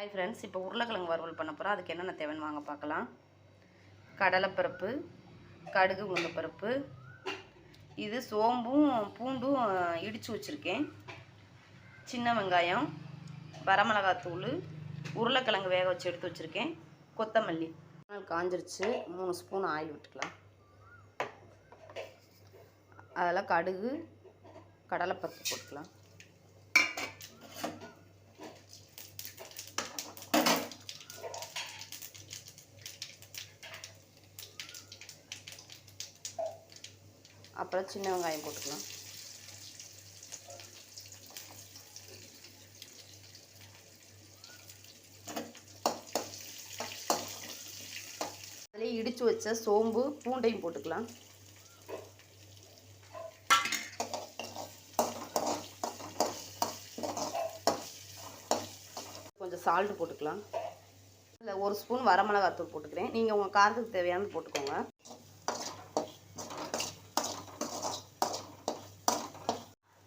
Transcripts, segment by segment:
Hi friends, இப்போ உருளைக்கிழங்கு வறுவல் பண்ண போகிறோம். அதுக்கு என்னென்ன தேவைன்னு வாங்க பார்க்கலாம். கடலைப்பருப்பு, கடுகு, உளுந்தப்பருப்பு, இது சோம்பும் பூண்டும் இடித்து வச்சுருக்கேன், சின்ன வெங்காயம், வரமிளகாத்தூள், உருளைக்கிழங்கு வேக வச்சு எடுத்து வச்சுருக்கேன், கொத்தமல்லி. காஞ்சிருச்சு. 3 ஸ்பூன் ஆயில் விட்டுக்கலாம். அதில் கடுகு, கடலைப்பருப்பு போட்டுக்கலாம். அப்புறம் சின்ன வெங்காயம் போட்டுக்கலாம். அதிலே இடித்து வச்ச சோம்பு பூண்டையும் போட்டுக்கலாம். கொஞ்சம் சால்ட்டு போட்டுக்கலாம். இதில் 1 ஸ்பூன் வரமிளகாத்தூள் போட்டுக்கிறேன். நீங்கள் உங்கள் காரத்துக்கு தேவையானது போட்டுக்கோங்க.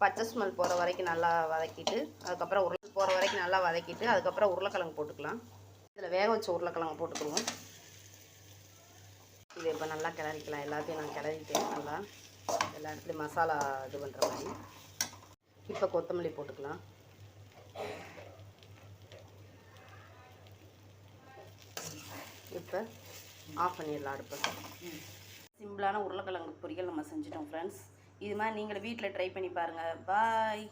பச்சை ஸ்மெல் போகிற வரைக்கும் நல்லா வதக்கிட்டு, அதுக்கப்புறம் அதுக்கப்புறம் உருளைக்கிழங்கு போட்டுக்கலாம். இதில் வேக வச்ச உருளைக்கிழங்கு போட்டுக்குவோம். இது இப்போ நல்லா கிளறிக்கலாம். எல்லாத்தையும் நான் கிளறிட்டேன். நல்லா எல்லா இடத்துலையும் மசாலா இது பண்ணுற மாதிரி. இப்போ கொத்தமல்லி போட்டுக்கலாம். இப்போ ஆஃப் பண்ணிடலாம் அடுப்பை. சிம்பிளான உருளைக்கிழங்கு பொரியல் நம்ம செஞ்சிட்டோம் ஃப்ரெண்ட்ஸ். இது மாதிரி நீங்களும் வீட்டில் ட்ரை பண்ணி பாருங்கள். பாய்.